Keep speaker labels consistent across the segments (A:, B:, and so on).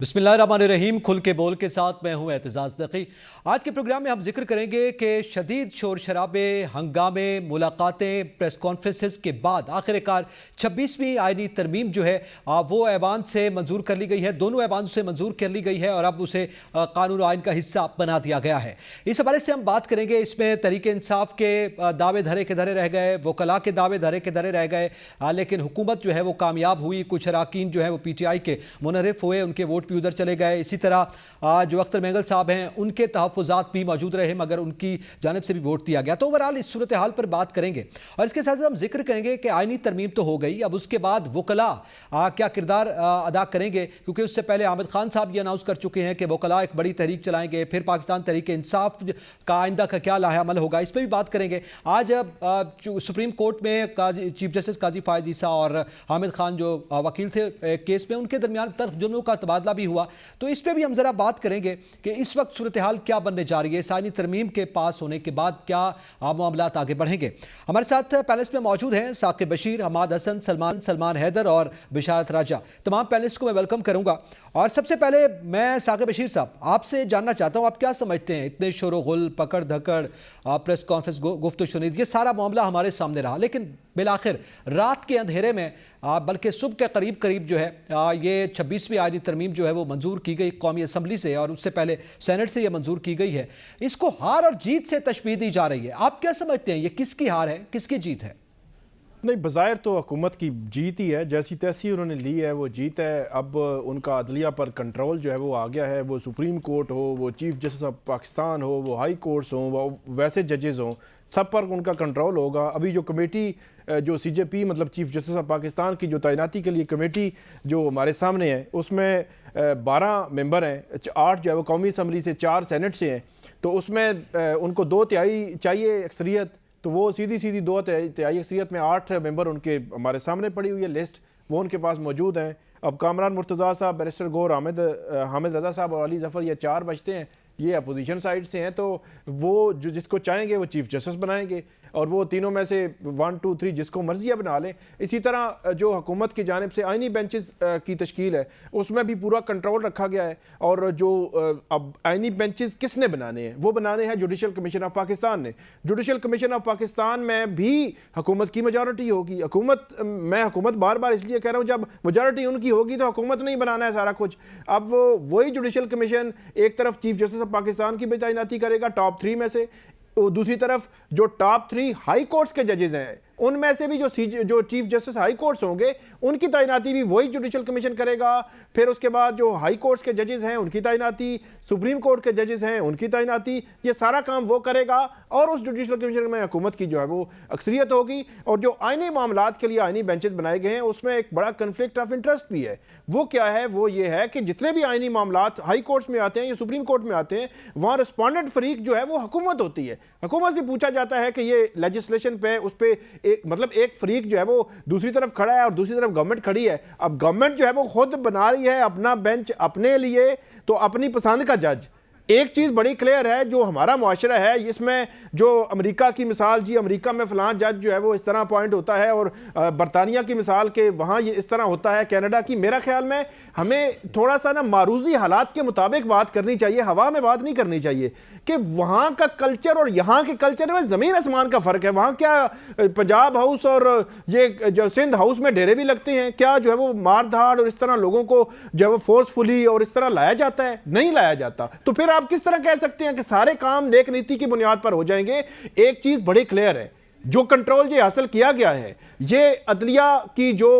A: बिस्मिल्लाहिर्रहमानिर्रहीम। खुल के बोल के साथ मैं हूं एतजाज़ नक़ी। आज के प्रोग्राम में हम जिक्र करेंगे कि शदीद शोर शराबे, हंगामे, मुलाकातें, प्रेस कॉन्फ्रेंसेस के बाद आखिरकार 26वीं आईनी तरमीम जो है वो ऐवान से मंजूर कर ली गई है। दोनों ऐवान से मंजूर कर ली गई है और अब उसे कानून आइन का हिस्सा बना दिया गया है। इस हवाले से हम बात करेंगे। इसमें तरीके इंसाफ के दावे धरे के धरे रह गए, वकला के दावे धरे के धरे रह गए, लेकिन हुकूमत जो है वो कामयाब हुई। कुछ अराकीन जो है वो PTI के मुनहरिफ हुए, उनके वोट भी उधर चले गए। इसी तरह जो अख्तर मेंगल साहब हैं उनके तहफ़्फ़ुज़ात भी मौजूद रहे, मगर उनकी जानिब से भी वोट दिया गया। तो ओवरऑल इस सूरत हाल पर बात करेंगे और इसके साथ साथ हम जिक्र करेंगे कि आईनी तरमीम तो हो गई, अब उसके बाद वकला क्या किरदार अदा करेंगे, क्योंकि उससे पहले आमिर खान साहब ये अनाउंस कर चुके हैं कि वकला एक बड़ी तहरीक चलाएंगे। फिर पाकिस्तान तहरीक इंसाफ का आइंदा का क्या लाहेअमल होगा, इस पर भी बात करेंगे। आज सुप्रीम कोर्ट में चीफ जस्टिस काजी फायज़ ईसा और हामिद खान जो वकील थे केस में, उनके दरमियान तर्जुमों का तबादला भी हुआ। तो इस पर भी हम ज़रा बात करेंगे कि इस वक्त सूरत हाल क्या बनने जा रही है। आईनी तरमीम के पास होने के बाद क्या मामलात आगे बढ़ेंगे। हमारे साथ पैनलिस्ट में मौजूद हैं साकिब बशीर, हमाद हसन, सलमान हैदर और बिशारत राजा। तमाम पैनलिस्ट को मैं वेलकम करूंगा। और सबसे पहले मैं साकिब बशीर साहब आपसे जानना चाहता हूं, आप क्या समझते हैं, इतने शोर गुल, पकड़ धकड़, प्रेस कॉन्फ्रेंस, गुफ्तगू शुनीद, ये सारा मामला हमारे सामने रहा, लेकिन बिलाखिर रात के अंधेरे में बल्कि सुबह के करीब करीब जो है ये 26वीं आईनी तरमीम जो है वो मंजूर की गई कौमी असम्बली से, और उससे पहले सेनेट से ये मंजूर की गई है। इसको हार और जीत से तशबीह दी जा रही है। आप क्या समझते हैं, ये किसकी हार है, किसकी जीत है?
B: नहीं, बज़ाहिर तो हुकूमत की जीत ही है। जैसी तैसी उन्होंने ली है वो जीत है। अब उनका अदलिया पर कंट्रोल जो है वो आ गया है। वो सुप्रीम कोर्ट हो, वो चीफ जस्टिस ऑफ पाकिस्तान हो, वो हाई कोर्ट्स हों, वो वैसे जजेज़ हों, सब पर उनका कंट्रोल होगा। अभी जो कमेटी जो CJP मतलब चीफ जस्टिस ऑफ पाकिस्तान की जो तैनाती के लिए कमेटी जो हमारे सामने है, उसमें 12 मेंबर हैं, 8 जो है वो कौमी असम्बली से, 4 सेनेट से हैं। तो उसमें उनको 2/3 चाहिए अक्सरियत, तो वो सीधी 2/3 अक्सरियत में 8 मेंबर उनके हमारे सामने पड़ी हुई है लिस्ट, वो उनके पास मौजूद हैं। अब कामरान मुर्तज़ा साहब, बैरिस्टर गौर, हामिद रज़ा साहब और अली ज़फ़र, ये 4 बचते हैं। ये अपोजिशन साइड से हैं, तो वो जो जिसको चाहेंगे वो चीफ जस्टिस बनाएंगे, और वो तीनों में से 1, 2, 3 जिसको मर्जी है बना लें। इसी तरह जो हुकूमत की जानिब से आइनी बेंचेस की तश्कील है, उसमें भी पूरा कंट्रोल रखा गया है। और जो अब आइनी बेंचेस किसने बनाने हैं, वो बनाने हैं जुडिशल कमीशन ऑफ पाकिस्तान ने। जुडिशल कमीशन ऑफ पाकिस्तान में भी हुकूमत की मेजॉरिटी होगी। मैं हुकूमत बार बार इसलिए कह रहा हूँ, जब मेजॉरिटी उनकी होगी तो हुकूमत नहीं बनाना है सारा कुछ। अब वही जुडिशल कमीशन एक तरफ चीफ जस्टिस ऑफ पाकिस्तान की भी तैनाती करेगा टॉप 3 में से, दूसरी तरफ जो टॉप 3 हाई कोर्ट्स के जजेस हैं उनमें से भी जो चीफ जस्टिस हाई कोर्ट्स होंगे उनकी तैनाती भी वही जुडिशल कमीशन करेगा। फिर उसके बाद जो हाई कोर्ट्स के जजेस हैं उनकी तैनाती, सुप्रीम कोर्ट के जजेस हैं उनकी तैनाती, ये सारा काम वो करेगा। और उस जुडिशल कमीशन में हुकूमत की जो है वो अक्सरियत होगी। और जो आईनी मामलात के लिए आईनी बेंचेस बनाए गए हैं उसमें एक बड़ा कन्फ्लिक्ट ऑफ इंटरेस्ट भी है। वो क्या है, वो ये है कि जितने भी आईनी मामलात हाई कोर्ट्स में आते हैं या सुप्रीम कोर्ट में आते हैं, वहाँ रिस्पॉन्डेंट फरीक जो है वो हुकूमत होती है। हुकूमत से पूछा जाता है कि ये लेजिस्लेशन पे, उस पर एक फरीक जो है वो दूसरी तरफ खड़ा है और दूसरी तरफ गवर्नमेंट खड़ी है। अब गवर्नमेंट जो है वो खुद बना रही है अपना बेंच अपने लिए, तो अपनी पसंद का जज। एक चीज बड़ी क्लियर है, जो हमारा मुआशरा है इसमें, जो अमेरिका की मिसाल, जी अमेरिका में फलां जज जो है वो इस तरह अपॉइंट होता है, और बरतानिया की मिसाल के वहाँ ये इस तरह होता है, कनाडा की। मेरा ख्याल में हमें थोड़ा सा ना मारूजी हालात के मुताबिक बात करनी चाहिए, हवा में बात नहीं करनी चाहिए कि वहाँ का कल्चर और यहाँ के कल्चर में ज़मीन आसमान का फ़र्क है। वहाँ क्या पंजाब हाउस और ये जो सिंध हाउस में डेरे भी लगते हैं, क्या जो है वो मार धाड़ और इस तरह लोगों को जो है वो फोर्सफुली और इस तरह लाया जाता है? नहीं लाया जाता। तो फिर आप किस तरह कह सकते हैं कि सारे काम नेक नीति की बुनियाद पर हो जाएंगे? एक चीज़ बड़ी क्लियर है, जो कंट्रोल ये हासिल किया गया है, ये अदलिया की जो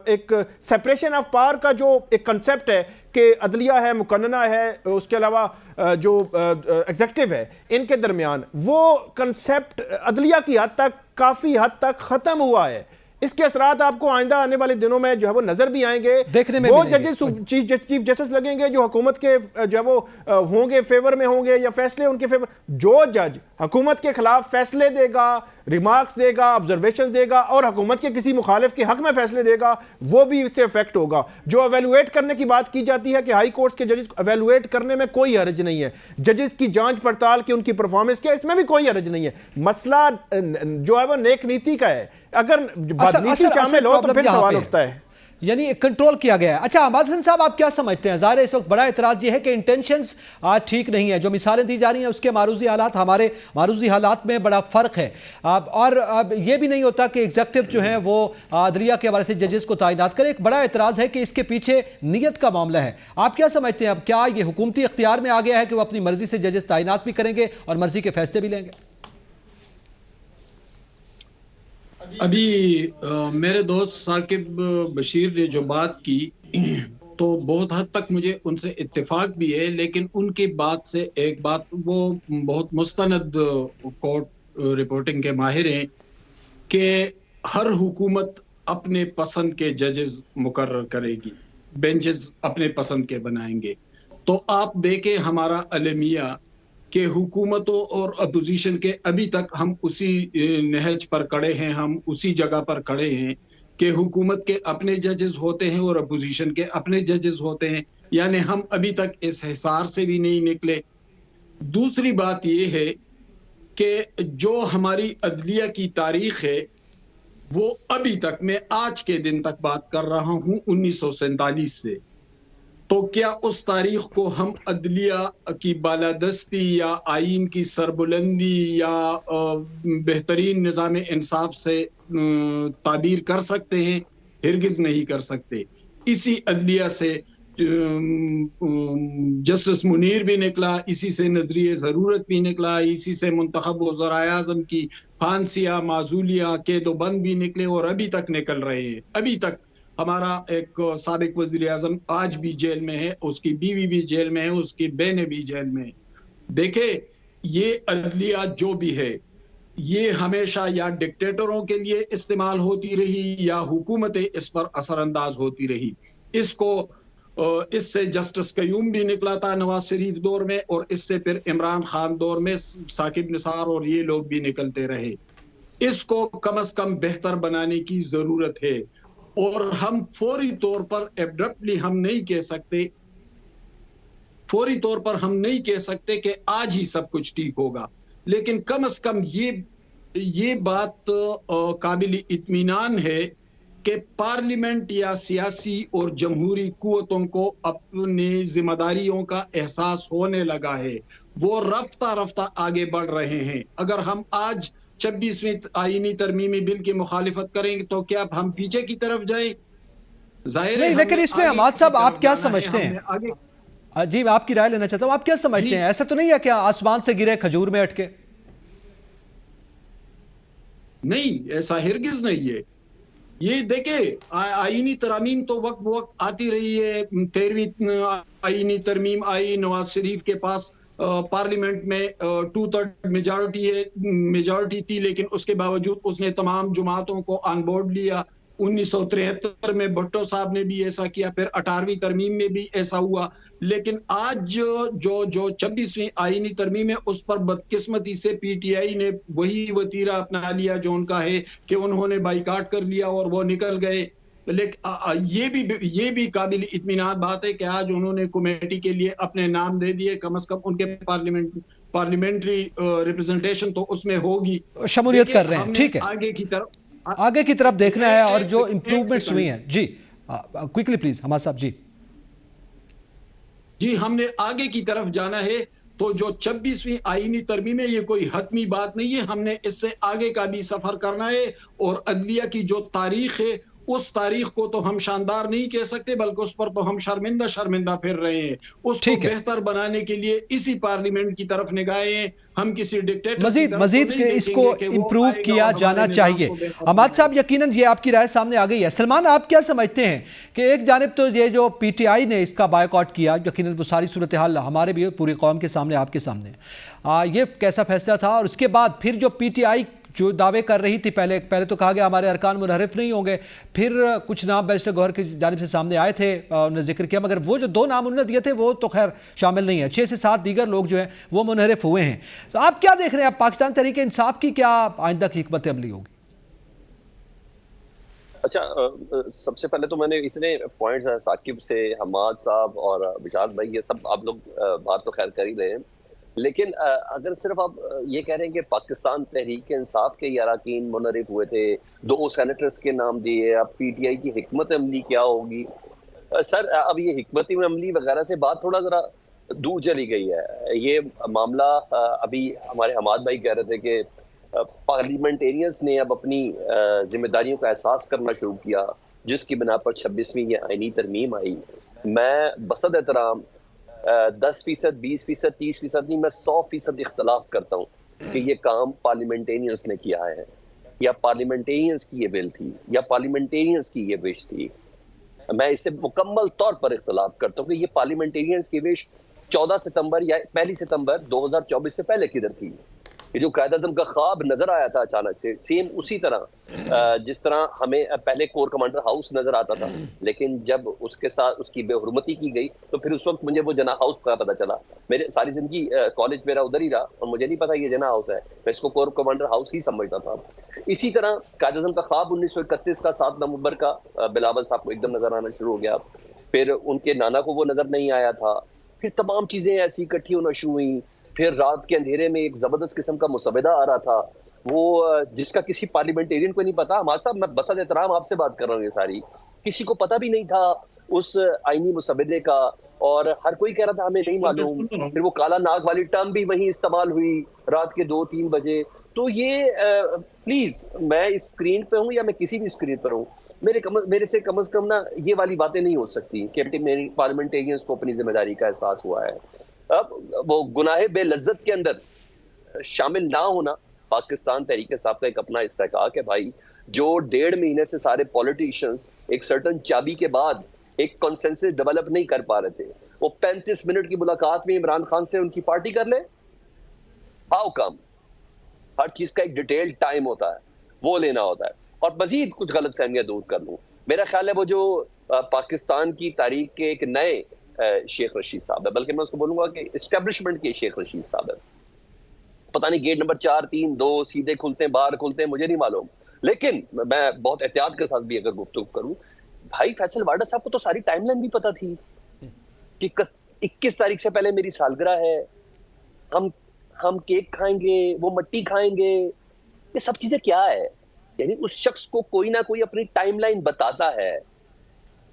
B: एक सेपरेशन ऑफ पावर का जो एक कंसेप्ट है कि अदलिया है, मुकन्नना है, उसके अलावा जो एग्जेक्टिव है, इनके दरमियान वो कंसेप्ट अदलिया की हद तक, काफ़ी हद तक ख़त्म हुआ है। इसके असरात आपको आइंदा आने वाले दिनों में जो है वो नजर भी आएंगे। देखने में वो जजेस चीफ जस्टिस लगेंगे जो हुकूमत के जो है वो होंगे, फेवर में होंगे या फैसले उनके फेवर। जो जज हुकूमत के खिलाफ फैसले देगा, रिमार्क्स देगा, ऑब्जर्वेशन देगा और हुकूमत के किसी मुखालिफ के हक में फैसले देगा, वो भी इससे इफेक्ट होगा। जो एवेलुएट करने की बात की जाती है कि हाई कोर्ट्स के जजेस को एवेलुएट करने में कोई हर्ज नहीं है, जजेस की जांच पड़ताल की, उनकी परफॉर्मेंस की, इसमें भी कोई हर्ज नहीं है। मसला जो है वो नेक नीति का है। अगर बदनीति शामिल हो तो फिर सवाल उठता है।
A: यानी कंट्रोल किया गया है। अच्छा अहमद हसन साहब, आप क्या समझते हैं? ज़ाहिर है इस वक्त बड़ा एतराज़ ये है कि इंटेंशंस आज ठीक नहीं है, जो मिसालें दी जा रही हैं उसके मारूजी हालात हमारे मारूजी हालात में बड़ा फ़र्क है। और अब ये भी नहीं होता कि एग्जेक्टिव जो है वो अदलिया के हवाले से जजेस को तैनात करे। एक बड़ा एतराज़ है कि इसके पीछे नीयत का मामला है। आप क्या समझते हैं, अब क्या ये हुकूमती इख्तियार में आ गया है कि वो अपनी मर्जी से जजेस तैनात भी करेंगे और मर्जी के फैसले भी लेंगे?
C: अभी मेरे दोस्त साकिब बशीर ने जो बात की तो बहुत हद तक मुझे उनसे इत्तेफाक भी है, लेकिन उनकी बात से एक बात, वो बहुत मुस्तनद कोर्ट रिपोर्टिंग के माहिर हैं कि हर हुकूमत अपने पसंद के जजेस मुकर्रर करेगी, बेंचेस अपने पसंद के बनाएंगे। तो आप देखें हमारा अलमिया कि हुकूमतों और अपोजिशन के अभी तक हम उसी नहज पर खड़े हैं, हम उसी जगह पर खड़े हैं कि हुकूमत के अपने जजेस होते हैं और अपोजिशन के अपने जजेस होते हैं, यानी हम अभी तक इस हिसार से भी नहीं निकले। दूसरी बात यह है कि जो हमारी अदलिया की तारीख है वो अभी तक, मैं आज के दिन तक बात कर रहा हूं 1947 से, तो क्या उस तारीख को हम अदलिया की बालादस्ती या आइन की सरबुलंदी या बेहतरीन निज़ाम इंसाफ से ताबीर कर सकते हैं? हिरगिज नहीं कर सकते। इसी अदलिया से जस्टिस मुनीर भी निकला, इसी से नजरिए ज़रूरत भी निकला, इसी से मुंतखब वज़राए आज़म की फांसिया माजूलिया कैदोबंद भी निकले और अभी तक निकल रहे हैं। अभी तक हमारा एक साबिक वज़ीर आज़म आज भी जेल में है, उसकी बीवी भी जेल में है, उसकी बहनें भी जेल में है। देखे, ये अदलिया जो भी है ये हमेशा या डिक्टेटरों के लिए इस्तेमाल होती रही या हुकूमतें इस पर असरअंदाज होती रही। इससे जस्टिस कयूम भी निकला था नवाज शरीफ दौर में, और इससे फिर इमरान खान दौर में साकिब निसार और ये लोग भी निकलते रहे। इसको कम से कम बेहतर बनाने की जरूरत है, और हम फौरी तौर पर एब्रप्टली हम नहीं कह सकते, फौरी तौर पर हम नहीं कह सकते कि आज ही सब कुछ ठीक होगा, लेकिन कम से कम ये बात काबिल इत्मीनान है कि पार्लियामेंट या सियासी और जमहूरी कुव्वतों को अपनी जिम्मेदारियों का एहसास होने लगा है, वो रफ्ता रफ्ता आगे बढ़ रहे हैं। अगर हम आज 26वीं आईनी तरमीमी बिल की मुखालिफत करेंगे तो क्या हम पीछे की तरफ जाए? जाहिर
A: नहीं, लेकिन इसमें अहमद साहब आप क्या समझते हैं? जी, मैं आपकी राय लेना चाहता हूं, आप क्या समझते हैं? ऐसा तो नहीं है क्या आसमान से गिरे खजूर में अटके? नहीं,
C: ऐसा हिरगिज नहीं है। ये देखे, आईनी तरमीम तो वक्त वक्त आती रही है। 13वीं आईनी तरमीम आई, नवाज शरीफ के पास पार्लियामेंट में 2/3 मेजॉरिटी थी, लेकिन उसके बावजूद उसने तमाम जमातों को ऑन बोर्ड लिया। 1973 में भुट्टो साहब ने भी ऐसा किया, फिर 18वीं तरमीम में भी ऐसा हुआ। लेकिन आज जो 26वीं आईनी तरमीम है उस पर बदकिस्मती से पीटीआई ने वही वतीरा अपना लिया जो उनका है कि उन्होंने बाइकाट कर लिया और वो निकल गए। लेकिन ये भी काबिल इत्मीनान बात है कि आज उन्होंने कमेटी के लिए अपने नाम दे दिए, कम से कम उनके पार्लियामेंट्री रिप्रेजेंटेशन तो उसमें होगी,
A: शमूलियत कर रहे हैं। ठीक है, आगे की तरफ देखना है और जो इंप्रूवमेंट्स हुई हैं। जी क्विकली प्लीज हमारे साहब।
C: जी, हमने आगे की तरफ जाना है, तो जो 26वीं आईनी तरमीम है ये कोई हतमी बात नहीं है, हमने इससे आगे का भी सफर करना है। और अदलिया की जो तारीख है उस तारीख को तो हम शानदार नहीं कह सकते, बल्कि उस पर तो हम शर्मिंदा फिर रहे हैं। उसको बेहतर बनाने के लिए इसी पार्लियामेंट की तरफ निगाहें, हम किसी डिक्टेटर
A: मजीद इसको इम्प्रूव किया जाना चाहिए। अहमद साहब, यकीनन ये आपकी राय सामने आ गई है। सलमान, आप क्या समझते हैं कि एक जानिब तो ये जो पीटीआई ने इसका बायकॉट किया, यकीनन वो सारी सूरत हाल हमारे भी पूरी कौम के सामने, आपके सामने ये कैसा फैसला था, और उसके बाद फिर जो पीटीआई जो दावे कर रही थी, पहले तो कहा गया हमारे अरकान मुनहरिफ नहीं होंगे, फिर कुछ नाम बैरिस्टर गौहर की जानिब से सामने आए थे, उन्होंने जिक्र किया, मगर वो जो 2 नाम उन्होंने दिए थे वो तो खैर शामिल नहीं है। 6 से 7 दीगर लोग जो हैं वो मुनहरिफ हुए हैं। तो आप क्या देख रहे हैं? आप पाकिस्तान तहरीक इंसाफ की क्या आइंदा की हिकमत अमली होगी?
D: अच्छा, सबसे पहले तो मैंने इतने पॉइंट्स हैं साकिब से, हमाद साहब और बिशारत भाई, ये सब आप लोग बात तो खैर कर ही रहे हैं, लेकिन अगर सिर्फ आप ये कह रहे हैं कि पाकिस्तान तहरीक इंसाफ के 11 अरकान मुनरिफ हुए थे, 2 सेनेटर्स के नाम दिए, अब पीटीआई की हिकमत अमली क्या होगी? सर अब ये हिकमत अमली वगैरह से बात थोड़ा जरा दूर चली गई है। ये मामला अभी हमारे हमाद भाई कह रहे थे कि पार्लियामेंटेरियंस ने अब अपनी जिम्मेदारियों का एहसास करना शुरू किया, जिसकी बिना पर 26वीं ये आईनी तरमीम आई। मैं बसद एहतराम 10%, 20%, 30% नहीं, मैं 100% इख्तलाफ करता हूँ कि ये काम पार्लियामेंटेरियंस ने किया है, या पार्लियामेंटेरियंस की ये बिल थी, या पार्लियामेंटेरियंस की ये विश थी। मैं इससे मुकम्मल तौर पर इख्तलाफ करता हूँ कि ये पार्लियामेंटेरियंस की विश 14 सितंबर या 1 सितंबर 2024 से पहले किधर थी? ये जो कायद आज़म का ख्वाब नजर आया था अचानक से, सेम उसी तरह जिस तरह हमें पहले कोर कमांडर हाउस नजर आता था, लेकिन जब उसके साथ उसकी बेहुरमती की गई तो फिर उस वक्त मुझे वो जना हाउस का पता चला। मेरे सारी जिंदगी कॉलेज मेरा उधर ही रहा और मुझे नहीं पता ये जना हाउस है, मैं इसको कोर कमांडर हाउस ही समझता था। इसी तरह कायद आज़म का ख्वाब 1931 का 7 नवंबर का बिलावल साहब को एकदम नजर आना शुरू हो गया। फिर उनके नाना को वो नजर नहीं आया था। फिर तमाम चीजें ऐसी इकट्ठी होना शुरू हुई। फिर रात के अंधेरे में एक जबरदस्त किस्म का मुसवदा आ रहा था, वो जिसका किसी पार्लियामेंटेरियन को नहीं पता। हमारे साहब, मैं बसद एहतराम आपसे बात कर रहा हूँ, ये सारी किसी को पता भी नहीं था उस आईनी मुसवदे का, और हर कोई कह रहा था हमें नहीं मालूम। फिर वो काला नाग वाली टर्म भी वहीं इस्तेमाल हुई रात के 2-3 बजे। तो ये प्लीज, मैं इस स्क्रीन पे हूँ या मैं किसी भी स्क्रीन पर हूँ, मेरे से कम से कम ना ये वाली बातें नहीं हो सकती कि पार्लियामेंटेरियंस को अपनी जिम्मेदारी का एहसास हुआ है। अब वो गुनाहे बेलज्जत के अंदर शामिल ना होना पाकिस्तान तहरीक इंसाफ का एक अपना इस्तेहकाक है भाई। जो 1.5 महीने से सारे पॉलिटिशियंस एक सर्टन चाबी के बाद एक कंसेंसस डेवलप नहीं कर पा रहे थे, वो 35 मिनट की मुलाकात में इमरान खान से उनकी पार्टी कर ले। How come? हर चीज का एक डिटेल्ड टाइम होता है, वो लेना होता है। और मजीद कुछ गलत फहमियां दूर कर लूं, मेरा ख्याल है वो जो पाकिस्तान की तारीख के एक नए शेख रशीद साहब है, बल्कि मैं उसको बोलूंगा कि एस्टेब्लिशमेंट के शेख रशीद साहब है। पता नहीं गेट नंबर 4, 3, 2 सीधे खुलते हैं, बाहर खुलते हैं, मुझे नहीं मालूम, लेकिन मैं बहुत एहतियात के साथ भी अगर गुफ्तगू करूं, भाई फैसल वाडा साहब को तो सारी टाइमलाइन भी पता थी कि 21 तारीख से पहले मेरी सालगिरह है, हम केक खाएंगे, वो मट्टी खाएंगे। ये सब चीजें क्या है? यानी उस शख्स को कोई ना कोई अपनी टाइमलाइन बताता है,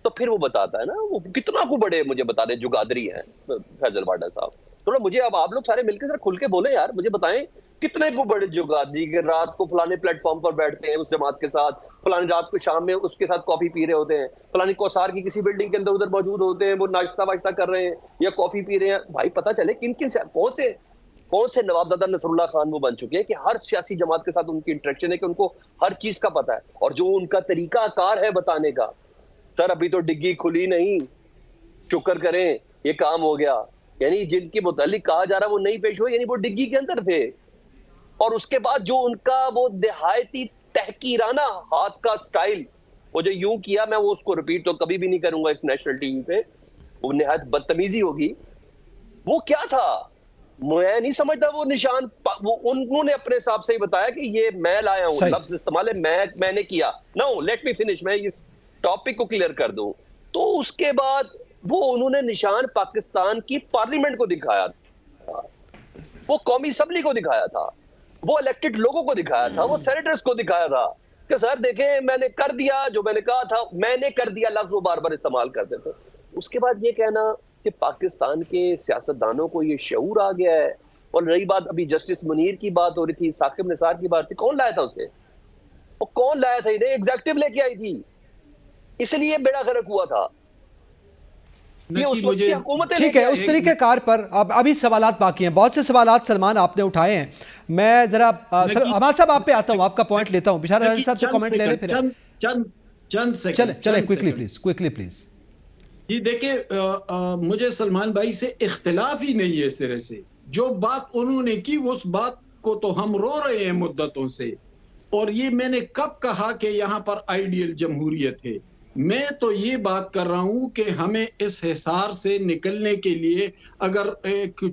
D: तो फिर वो बताता है ना, वो कितना को बड़े मुझे बता दे जुगादरी हैं फैजल वाडा साहब। थोड़ा मुझे, अब आप लोग सारे मिलकर जरा खुल के बोले यार, मुझे बताएं कितने को बड़े जुगादरी के रात को फलाने प्लेटफॉर्म पर बैठते हैं उस जमात के साथ, फलानी रात को शाम में उसके साथ कॉफी पी रहे होते हैं, फलानी कौसार की किसी बिल्डिंग के अंदर उधर मौजूद होते हैं, वो नाश्ता वाश्ता कर रहे हैं या कॉफी पी रहे हैं। भाई पता चले किन किन से, कौन से नवाबजादा नसरुल्लाह खान वो बन चुके हैं कि हर सियासी जमात के साथ उनकी इंटरेक्शन है, कि उनको हर चीज का पता है। और जो उनका तरीका कार है बताने का, सर अभी तो डिग्गी खुली नहीं, शुक्र करें ये काम हो गया। यानी जिनके मुतालिक कहा जा रहा वो नहीं पेश हुए, यानी वो डिग्गी के अंदर थे। और उसके बाद जो उनका वो देहायती तहकीराना हाथ का स्टाइल, वो जो यूं किया, मैं वो उसको रिपीट तो कभी भी नहीं करूंगा इस नेशनल टीवी पे, वो निहायत बदतमीजी होगी। वो क्या था मैं नहीं समझता। वो निशान वो उन्होंने अपने हिसाब से ही बताया कि ये मैं लाया हूं, लफ्ज इस्तेमाल है मैंने किया। नो, लेट मी फिनिश, मैं इस टॉपिक को क्लियर कर दूं। तो उसके बाद वो उन्होंने निशान पाकिस्तान की पार्लियामेंट को दिखाया था, वो कौमी असम्बली को दिखाया था, वो इलेक्टेड लोगों को दिखाया था, वो सेनेटर्स को दिखाया था कि सर देखें मैंने कर दिया जो मैंने कहा था, मैंने कर दिया लफ्ज वो बार बार इस्तेमाल करते थे। उसके बाद ये कहना कि पाकिस्तान के सियासतदानों को ये शऊर आ गया है। और रही बात, अभी जस्टिस मुनीर की बात हो रही थी, साकिब निसार की बात थी, कौन लाया था उसे? वो कौन लाया था? इन्हें एग्जेक्टिव लेके आई थी, इसलिए बेड़ा गर्क हुआ था। ये उस वक्त की हुकूमत
A: ठीक है, उस तरीके कार पर अब अभी सवालात बाकी हैं, बहुत से सवालात सलमान आपने उठाए हैं। मैं जरा हमारे साहब आप पे आता हूं, आपका पॉइंट लेता हूं, बिशार साहब से कमेंट ले लें फिर।
C: चंद सेकंड
A: चले क्विकली प्लीज।
C: जी देखिए, मुझे सलमान भाई से इख्तिलाफ ही नहीं है इस तरह से। जो बात उन्होंने की उस बात को तो हम रो रहे हैं मुद्दतों से। और ये मैंने कब कहा कि यहाँ पर आइडियल जमहूरियत है? मैं तो ये बात कर रहा हूं कि हमें इस हिसार से निकलने के लिए अगर एक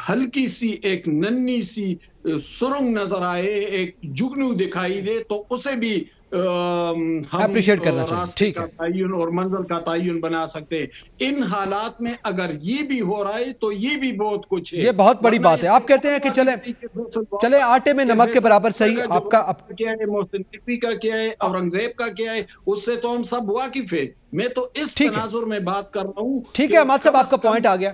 C: हल्की सी, एक नन्ही सी सुरंग नजर आए, एक जुगनू दिखाई दे, तो उसे भी हम
A: Appreciate करना चाहिए,
C: रास्ते
A: ठीक
C: का
A: है।
C: तयन और मंजिल का तयन बना सकते हैं। इन हालात में अगर ये भी हो रहा है तो ये भी बहुत कुछ है।
A: ये बहुत बड़ी
C: वरना
A: बात है।
C: इससे
A: आप कहते हैं कि चले चले आटे में नमक के बराबर सही। आपका
C: क्या है, मोहसिन नकवी का क्या है, औरंगजेब का क्या है, उससे तो हम सब वाकिफ है। मैं तो इस
A: ठीक है।
C: तनाजुर में बात कर रहा हूँ।
A: ठीक है अहमद साहब, आपका पॉइंट आ गया।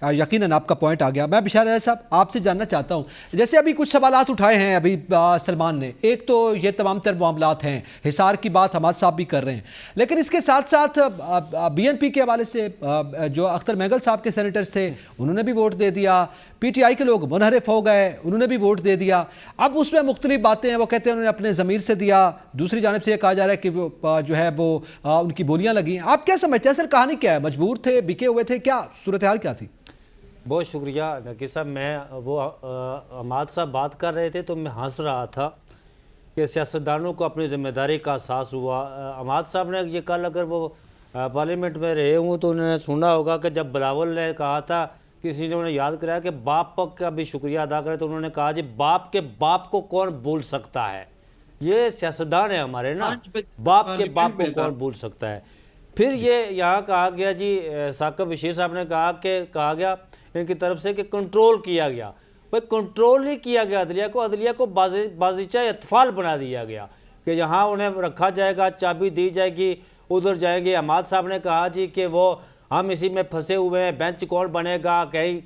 A: यकीनन आपका पॉइंट आ गया। मैं बिशार साहब आपसे जानना चाहता हूं, जैसे अभी कुछ सवालात उठाए हैं अभी सलमान ने। एक तो ये तमाम तर मामलात हैं, हिसार की बात हमाद साहब भी कर रहे हैं, लेकिन इसके साथ साथ बीएनपी के हवाले से जो अख्तर महगल साहब के सेनेटर्स थे उन्होंने भी वोट दे दिया, पीटीआई के लोग मुनहरिफ हो गए, उन्होंने भी वोट दे दिया। अब उसमें मुख्तलिफ बातें हैं, वो कहते हैं उन्होंने अपने ज़मीर से दिया, दूसरी जानब से ये कहा जा रहा है कि वो जो है वो उनकी बोलियां लगी। आप क्या समझते हैं सर, कहानी क्या है? मजबूर थे, बिके हुए थे, क्या सूरत हाल क्या थी?
E: बहुत शुक्रिया नकी साहब। मैं वो अहमद साहब बात कर रहे थे तो मैं हंस रहा था कि सियासतदानों को अपनी ज़िम्मेदारी का एहसास हुआ। अहमद साहब ने ये कल अगर वो पार्लियामेंट में रहे हों तो उन्होंने सुना होगा कि जब बिलावल ने कहा था, किसी ने उन्हें याद कराया कि बाप का भी शुक्रिया अदा करें, तो उन्होंने कहा जी बाप के बाप को कौन भूल सकता है। ये सियासतदान है हमारे ना, बाप के बाप को कौन भूल सकता है। फिर ये यहाँ कहा गया जी, साकिब बशीर साहब ने कहा गया इनकी तरफ से कि कंट्रोल किया गया। भाई कंट्रोल नहीं किया गया अदलिया को बाज़ीचा इत्फाल बना दिया गया कि यहाँ उन्हें रखा जाएगा, चाबी दी जाएगी, उधर जाएंगे। अहमद साहब ने कहा जी कि वो हम इसी में फंसे हुए हैं, बेंच कौन बनेगा, कहीं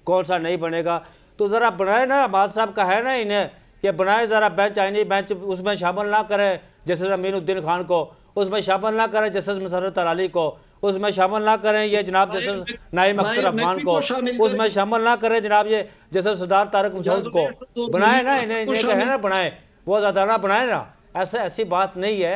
E: कौन सा नहीं बनेगा। तो ज़रा बनाए ना, अहमद साहब का है ना इन्हें कि बनाए ज़रा बेंच, आईनी बेंच, उसमें शामिल ना करें जैसे अमीनुद्दीन खान को, उसमें शामिल ना करें जस्टिस मुशर्रत अली को, उसमें शामिल ना करें ये जनाब जस्टिस नाईम अख्तर अफगान को, उसमें शामिल ना करें जनाब ये जस्टिस सरदार तारक मसूद को। बनाए ना इन्हें कहे ना बनाए, वो ज़्यादा ना बनाए ना। ऐसी बात नहीं है।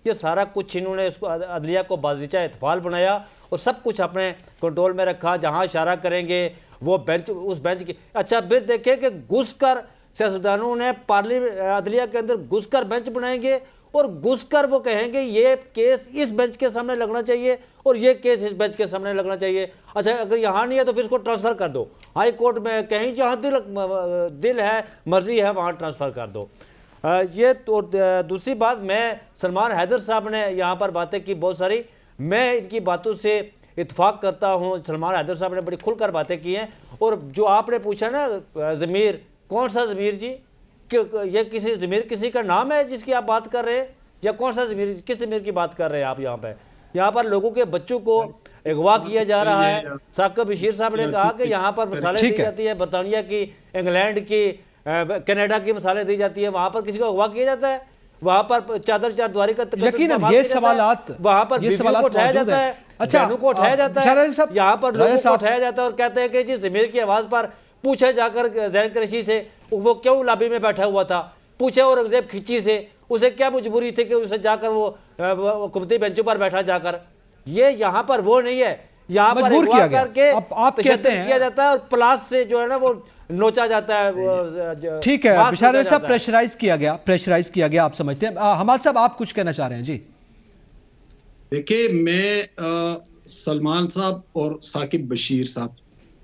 E: ये सारा कुछ इन्होंने इसको अदलिया को बाज़ीचा इत्फाल बनाया और सब कुछ अपने कंट्रोल में रखा। जहाँ इशारा करेंगे वो बेंच, उस बेंच की। अच्छा फिर देखें कि घुसकर सियासतदानों ने अदलिया के अंदर घुसकर बेंच बनाएंगे और घुसकर वो कहेंगे ये केस इस बेंच के सामने लगना चाहिए और ये केस इस बेंच के सामने लगना चाहिए। अच्छा अगर यहाँ नहीं है तो फिर इसको ट्रांसफ़र कर दो हाई कोर्ट में, कहीं जहाँ दिल है मर्जी है वहाँ ट्रांसफ़र कर दो। ये तो दूसरी बात, मैं सलमान हैदर साहब ने यहाँ पर बातें की बहुत सारी, मैं इनकी बातों से इत्फाक करता हूँ। सलमान हैदर साहब ने बड़ी खुलकर बातें की हैं। और जो आपने पूछा ना ज़मीर, कौन सा ज़मीर जी, कि ये किसी ज़मीर किसी का नाम है जिसकी आप बात कर रहे हैं, या कौन सा ज़मीर, किस ज़मीर की बात कर रहे हैं आप? यहाँ पर लोगों के बच्चों को अगवा किया जा रहा है। साकिब बशीर साहब ने कहा कि यहाँ पर मिसालें दी जाती है, बरतानिया की, इंग्लैंड की, कनाडा की मिसालें दी जाती है। वहाँ पर किसी को अगवा किया जाता है, वहाँ पर चादर चारद्वारी का
A: यकीनन ये सवालात,
E: वहाँ पर बीवियों को उठाया जाता है, बहनों को उठाया जाता है, यहाँ पर लोगों को उठाया जाता है और कहते हैं कि जी ज़मीर की आवाज़ पर पूछे जाकर ज़ैन कुरैशी से वो क्यों लॉबी में बैठा हुआ था, पूछे औरंगजेब खिची से उसे क्या मजबूरी थी कि उसे जाकर वो हुकूमती बेंचों पर बैठा जाकर। ये यहाँ पर वो नहीं है, यहाँ पर
A: मजबूर किया गया।
E: करके
A: आप कहते हैं
E: किया जाता है और प्लास से जो है ना वो नोचा जाता है।
A: ठीक है बिशार साहब, प्रेशराइज किया गया आप समझते हैं। हमाद साहब आप कुछ कहना चाह रहे हैं जी?
C: देखिए मैं सलमान साहब और साकिब बशीर साहब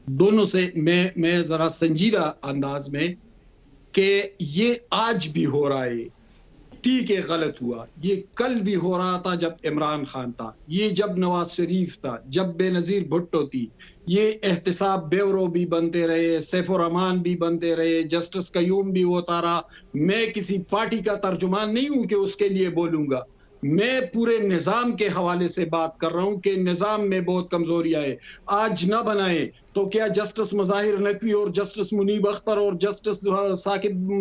C: दोनों से मैं जरा संजीदा अंदाज में कि ये आज भी हो रहा है, ठीक है गलत हुआ, ये कल भी हो रहा था जब इमरान खान था, ये जब नवाज शरीफ था, जब बेनजीर भुट्टो थी, ये एहतिसाब ब्यूरो भी बनते रहे, सैफुर रहमान भी बनते रहे, जस्टिस कयूम भी होता रहा। मैं किसी पार्टी का तर्जुमान नहीं हूं कि उसके लिए बोलूंगा, मैं पूरे निजाम के हवाले से बात कर रहा हूं कि निजाम में बहुत कमजोरियां है। आज ना बनाए तो क्या जस्टिस मुजाहिर नकवी और जस्टिस मुनीब अख्तर और जस्टिस साकिब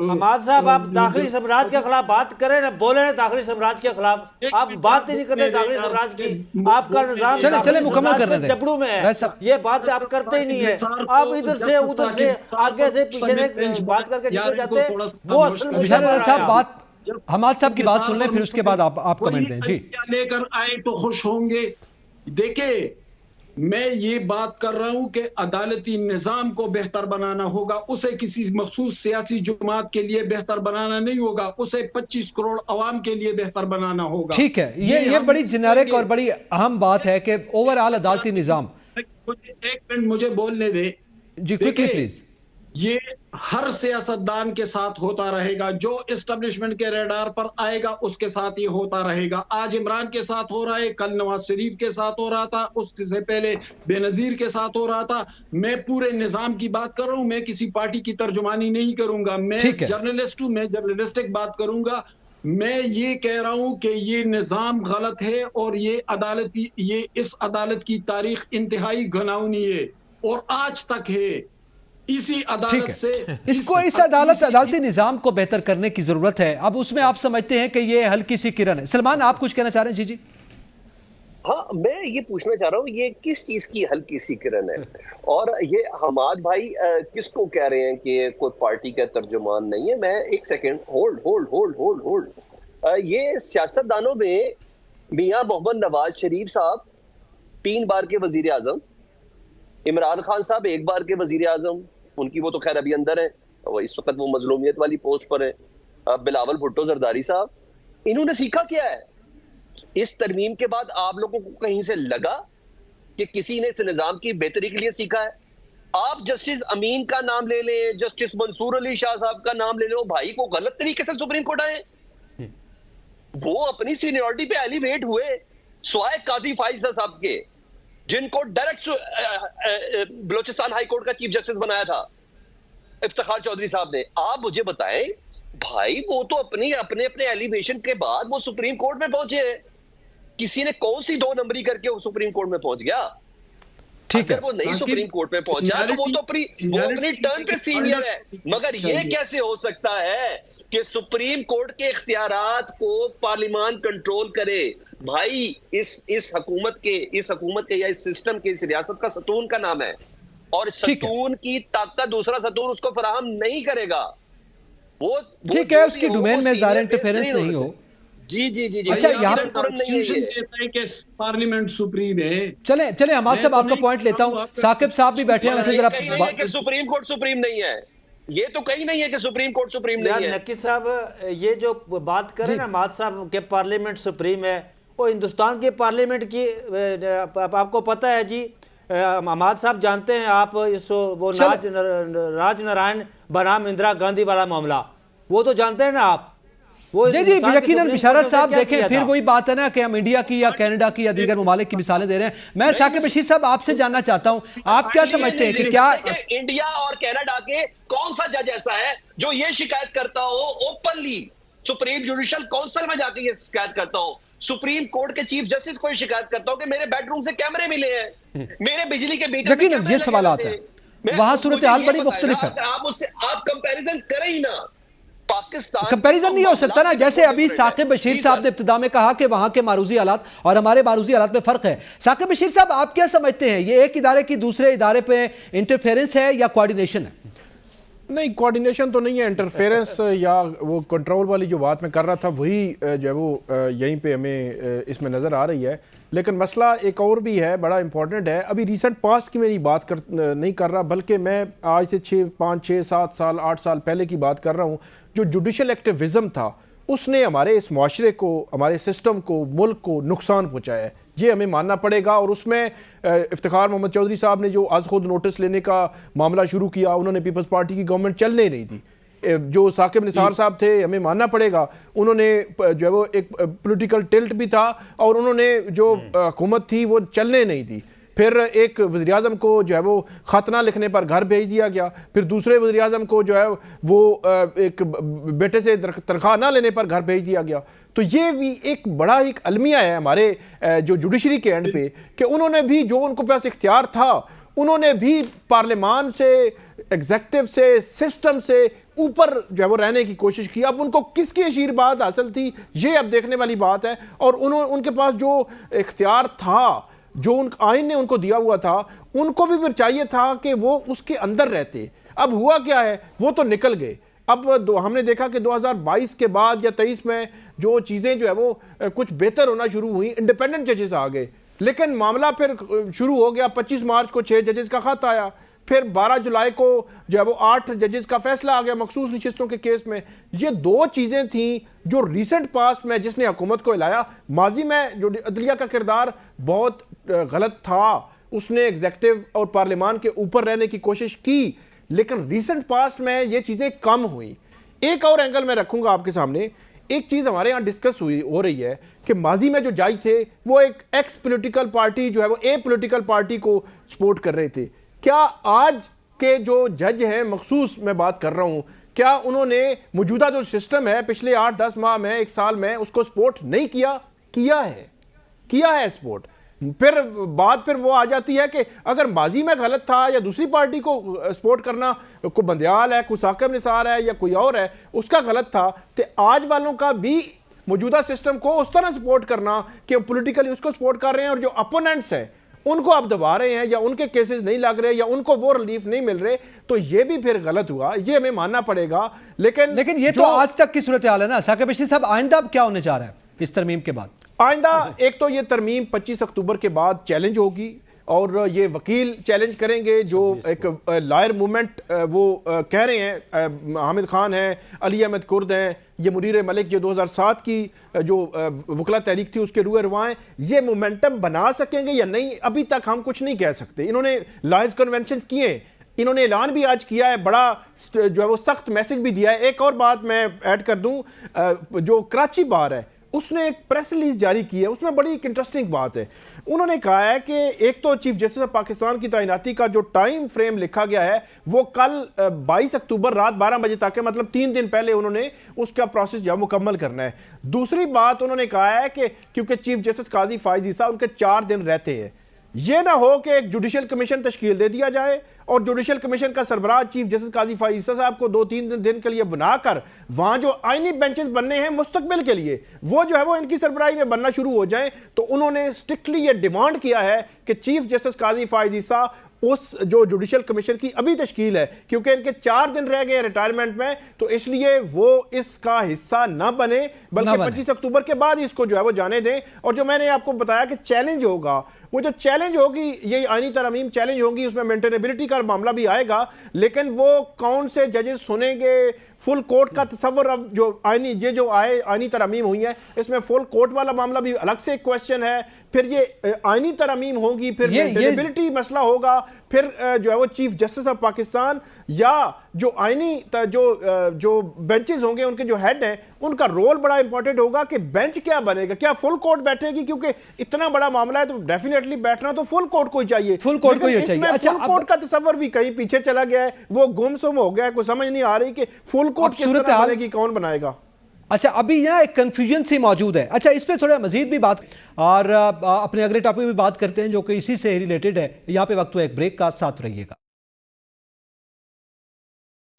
E: अहमद साहब आप दाखिली साम्राज्य के खिलाफ बात करें ना, बोले ना दाखिली साम्राज्य के खिलाफ, आप बात ही नहीं करते दाखिली साम्राज्य की। आपका निजाम
A: चले मुकम्मल कर रहे थे,
E: जबड़ू में है, ये बात आप करते ही नहीं है। आप इधर से उधर से आगे से पीछे से बात करके निकल जाते हैं। वो असल
A: बिशार साहब बात, हमाद साहब की बात सुन लें फिर उसके बाद आप कमेंट दें जी।
C: लेकर आए तो खुश होंगे। देखे मैं ये बात कर रहा हूं कि अदालती निजाम को बेहतर बनाना होगा, उसे किसी मखसूस सियासी जमात के लिए बेहतर बनाना नहीं होगा, उसे 25 करोड़ अवाम के लिए बेहतर बनाना होगा।
A: ठीक है, ये बड़ी जेनेरिक और बड़ी अहम बात है कि ओवरऑल अदालती निजाम।
C: एक मिनट मुझे बोलने दे
A: जी, क्विकली प्लीज।
C: ये हर सियासतदान के साथ होता रहेगा, जो एस्टेब्लिशमेंट के रडार पर आएगा उसके साथ ये होता रहेगा। आज इमरान के साथ हो रहा है, कल नवाज शरीफ के साथ हो रहा था, उससे पहले बेनजीर के साथ हो रहा था। मैं पूरे निजाम की बात कर रहा हूं, मैं किसी पार्टी की तर्जुमानी नहीं करूंगा, मैं जर्नलिस्ट हूं, मैं जर्नलिस्टिक बात करूंगा। मैं ये कह रहा हूं कि ये निजाम गलत है और ये इस अदालत की तारीख इंतहाई घिनौनी है और आज तक है। इसी अदालत से
A: इस अदालती निजाम को बेहतर करने की जरूरत है। अब उसमें आप समझते हैं कि ये हल्की सी किरण है। सलमान, आप कुछ कहना चाह रहे हैं? जी।
D: हाँ, मैं ये पूछना चाह रहा हूँ, ये किस चीज की हल्की सी किरण है? और ये हमाद भाई किसको कह रहे हैं कि कोई पार्टी का तर्जुमान नहीं है? मैं एक सेकंड, होल्ड। ये सियासतदानों में मियां मोहम्मद नवाज शरीफ साहब 3 बार के वजीर आजम, इमरान खान साहब 1 बार के वजीर आजम, उनकी वो तो खैर अभी अंदर है, वो इस वक्त वो मजलूमियत वाली पोस्ट पर है। बिलावल भुट्टो जरदारी साहब, इन्होंने सीखा क्या है इस तरमीम के बाद? आप लोगों को कहीं से लगा कि किसी ने इस निजाम की बेहतरी के लिए सीखा है? आप जस्टिस अमीन का नाम ले लें, जस्टिस मंसूर अली शाह साहब का नाम ले लें, वो भाई को गलत तरीके से सुप्रीम कोर्ट आए, वो अपनी सीनियरिटी पे एलिवेट हुए स्वाय काजी फाइज साहब के, जिनको डायरेक्ट बलोचिस्तान हाई कोर्ट का चीफ जस्टिस बनाया था इफ्तिखार चौधरी साहब ने। आप मुझे बताएं भाई, वो तो अपने एलिवेशन के बाद वो सुप्रीम कोर्ट में पहुंचे हैं। किसी ने कौन सी 2 नंबरी करके वो सुप्रीम कोर्ट में पहुंच गया?
A: ठीक है,
D: वो नहीं सुप्रीम कोर्ट में पहुंचा तो वो तो अपनी टर्न पे सीनियर है। मगर ये कैसे हो सकता है कि सुप्रीम कोर्ट के इख्तियारात को पार्लियामान कंट्रोल करे? भाई इस हुकूमत के या इस सिस्टम के, इस रियासत का सतून का नाम है, और सतून की ताकत दूसरा सतून उसको फराहम नहीं करेगा। वो
A: ठीक है, उसकी डोमेन में ज़ाहिर इंटरफेरेंस नहीं हो।
D: जी।
A: अच्छा, यहाँ
C: पार्लियामेंट सुप्रीम है।
A: चले हमारे साहब, आपका पॉइंट लेता हूँ। साकिब साहब भी बैठे हैं, उनसे जरा।
D: सुप्रीम कोर्ट सुप्रीम नहीं है, ये तो कहीं नहीं है कि सुप्रीम कोर्ट सुप्रीम नहीं है।
E: नकीब साहब, ये जो बात करें ना हमाद साहब के पार्लियामेंट सुप्रीम है, वो हिंदुस्तान के पार्लियामेंट की आपको पता है जी। हमाद साहब जानते हैं आप वो राज नारायण बनाम इंदिरा गांधी वाला मामला, वो तो जानते हैं ना आप? वो
A: जी यकीनन बिशारत साहब, देखें फिर वही बात है ना कि हम इंडिया की या कनाडा की या दीगर ममालिक की मिसालें दे रहे हैं। मैं साकिब बशीर साहब आपसे जानना चाहता हूं, आप क्या समझते हैं कि क्या
D: इंडिया और कनाडा के कौन सा जज ऐसा है जो ये शिकायत करता हो ओपनली, सुप्रीम जुडिशियल काउंसिल में जाके ये शिकायत करता हो, सुप्रीम कोर्ट के चीफ जस्टिस को शिकायत करता हो कि मेरे बेडरूम से कैमरे मिले हैं, मेरे बिजली के मीटर?
A: यकीनन ये सवाल आता है, वहां सूरत हाल बड़ी मुख्तलिफ है।
D: आप कंपैरिजन करें ही ना। पाकिस्तान
A: कंपैरिजन नहीं हो सकता ना। जैसे अभी साकिब बशीर साहब ने इब्तिदा में कहा कि वहां के मारूजी हालात और हमारे मारूजी हालात में फर्क है। साकिब बशीर साहब, आप क्या समझते हैं, ये एक इदारे की दूसरे इदारे पे इंटरफेरेंस है या कोऑर्डिनेशन है?
B: नहीं, कोऑर्डिनेशन तो नहीं है, इंटरफेरेंस या वो कंट्रोल वाली जो बात मैं कर रहा था वही जो है वो यहीं पे हमें इसमें नज़र आ रही है। लेकिन मसला एक और भी है, बड़ा इंपॉर्टेंट है। अभी रिसेंट पास्ट की मेरी बात नहीं कर रहा, बल्कि मैं आज से 5, 6, 7 साल 8 साल पहले की बात कर रहा हूँ। जो जुडिशल एक्टिविज़म था उसने हमारे इस माशरे को, हमारे सिस्टम को, मुल्क को नुकसान पहुँचाया है, ये हमें मानना पड़ेगा। और उसमें इफ्तिखार मोहम्मद चौधरी साहब ने जो आज खुद नोटिस लेने का मामला शुरू किया, उन्होंने पीपल्स पार्टी की गवर्नमेंट चलने ही नहीं दी। जो साकिब निसार साहब थे, हमें मानना पड़ेगा, उन्होंने जो है वो एक पॉलिटिकल टिल्ट भी था और उन्होंने जो हुकूमत थी वो चलने नहीं दी। फिर एक वज़ीर-ए-आज़म को जो है वो खतना लिखने पर घर भेज दिया गया, फिर दूसरे वज़ीर-ए-आज़म को जो है वो एक बेटे से तनख्वाह ना लेने पर घर भेज दिया गया। तो ये भी एक बड़ा एक अलमिया है हमारे जो जुडिशरी के एंड पे, कि उन्होंने भी जो उनको पास इख्तियार था, उन्होंने भी पार्लियामान से, एग्जेक्टिव से, सिस्टम से ऊपर जो है वो रहने की कोशिश की। अब उनको किसकी आशीर्वाद हासिल थी, ये अब देखने वाली बात है। और उनके पास जो इख्तियार था, जो आइन ने उनको दिया हुआ था, उनको भी फिर चाहिए था कि वो उसके अंदर रहते। अब हुआ क्या है, वो तो निकल गए। अब हमने देखा कि 2022 के बाद या 23 में जो चीज़ें जो है वो कुछ बेहतर होना शुरू हुई, इंडिपेंडेंट जजेस आ गए। लेकिन मामला फिर शुरू हो गया। 25 मार्च को 6 जजेस का खत आया, फिर 12 जुलाई को जो है वो 8 जजेस का फैसला आ गया मखसूस नशिस्तों के केस में। ये 2 चीज़ें थी जो रिसेंट पास्ट में जिसने हुकूमत को हिलाया। माजी में जो अदलिया का किरदार बहुत गलत था, उसने एग्जेक्टिव और पार्लियामान के ऊपर रहने की कोशिश की, लेकिन रिसेंट पास्ट में ये चीज़ें कम हुई। एक और एंगल मैं रखूंगा आपके सामने। एक चीज़ हमारे यहाँ डिस्कस हो रही है कि माजी में जो जज थे वो एक एक्स पॉलिटिकल पार्टी जो है वो ए पॉलिटिकल पार्टी को सपोर्ट कर रहे थे। क्या आज के जो जज हैं, मखसूस मैं बात कर रहा हूँ, क्या उन्होंने मौजूदा जो सिस्टम है पिछले 8-10 माह में, 1 साल में, उसको सपोर्ट नहीं किया? किया है सपोर्ट। फिर बात वो आ जाती है कि अगर माजी में गलत था या दूसरी पार्टी को सपोर्ट करना, को बंदयाल है, कोई साकिब निसार है या कोई और है, उसका गलत था, तो आज वालों का भी मौजूदा सिस्टम को उस तरह सपोर्ट करना कि पॉलिटिकली उसको सपोर्ट कर रहे हैं और जो अपोनेंट्स हैं उनको आप दबा रहे हैं या उनके केसेस नहीं लग रहे या उनको वो रिलीफ नहीं मिल रहे, तो ये भी फिर गलत हुआ, ये हमें मानना पड़ेगा। लेकिन
A: ये तो आज तक की सूरत हाल है ना साकिब बशीर साहब। आइंदा अब क्या होने जा रहा है इस तरमीम के बाद?
B: आइंदा एक तो ये तरमीम 25 अक्टूबर के बाद चैलेंज होगी और ये वकील चैलेंज करेंगे, जो एक लॉयर मूवमेंट वो कह रहे हैं, हामिद खान है, अली अहमद कुर्द हैं, ये मुनीर मलिक जो 2007 की जो वकला तहरीक थी उसके रूए रवाएं, ये मोमेंटम बना सकेंगे या नहीं, अभी तक हम कुछ नहीं कह सकते। इन्होंने लॉयर्स कन्वेंशन किए, इन्होंने ऐलान भी आज किया है, बड़ा जो है वो सख्त मैसेज भी दिया है। एक और बात मैं ऐड कर दूं, जो कराची बार है उसने एक प्रेस रिलीज जारी की है, उसमें बड़ी एक इंटरेस्टिंग बात है। उन्होंने कहा है कि एक तो चीफ जस्टिस ऑफ पाकिस्तान की तैनाती का जो टाइम फ्रेम लिखा गया है वो कल 22 अक्टूबर रात 12 बजे तक है, मतलब 3 दिन पहले उन्होंने उसका प्रोसेस जो मुकम्मल करना है। दूसरी बात उन्होंने कहा है कि क्योंकि चीफ जस्टिस काजी फायज ईसा उनके 4 दिन रहते हैं, यह ना हो कि एक जुडिशल कमीशन तश्कील दे दिया जाए और जुडिशल कमीशन का सरबराह चीफ जस्टिस काजी फायज ईसा साहब को 2-3 दिन के लिए बनाकर वहां जो आईनी बेंचेस बनने हैं मुस्तकबिल के लिए, वो जो है वो इनकी सरबराही में बनना शुरू हो जाए। तो उन्होंने स्ट्रिक्टली ये डिमांड किया है कि चीफ जस्टिस काजी फायज ईसा उस जो जुडिशल कमीशन की अभी तश्कील है, क्योंकि इनके 4 दिन रह गए रिटायरमेंट में, तो इसलिए वो इसका हिस्सा ना बने, बल्कि 25 अक्टूबर के बाद इसको जो है वो जाने दें। और जो मैंने आपको बताया कि चैलेंज होगा, वो जो चैलेंज होगी ये आईनी तरमीम चैलेंज होगी, उसमें मेंटेनेबिलिटी का मामला भी आएगा, लेकिन वो कौन से जजेस सुनेंगे, फुल कोर्ट का तस्वर, अब जो आईनी ये जो आईनी तरमीम हुई है इसमें फुल कोर्ट वाला मामला भी अलग से एक क्वेश्चन है। फिर ये आईनी तरमीम होगी, फिर मेंटेनेबिलिटी मसला होगा, फिर जो है वो चीफ जस्टिस ऑफ पाकिस्तान या जो आईनी जो बेंचेस होंगे उनके जो हेड हैं उनका रोल बड़ा इंपॉर्टेंट होगा कि बेंच क्या बनेगा, क्या फुल कोर्ट बैठेगी, क्योंकि इतना बड़ा मामला है तो डेफिनेटली बैठना तो फुल कोर्ट को ही चाहिए,
A: फुल कोर्ट को ही चाहिए।
B: अच्छा, फुल कोर्ट का तस्वर भी कहीं पीछे चला गया है, वो गुमसुम हो गया है, कोई समझ नहीं आ रही कि फुल कोर्ट किस तरह बनेगी, कौन बनाएगा।
A: अच्छा, अभी यहाँ एक कंफ्यूजन सी मौजूद है। अच्छा, इस पे थोड़ा मजीद भी बात और अपने अगले टॉपिक में बात करते हैं जो कि इसी से रिलेटेड है। यहाँ पे वक्त हुआ एक ब्रेक का, साथ रहिएगा।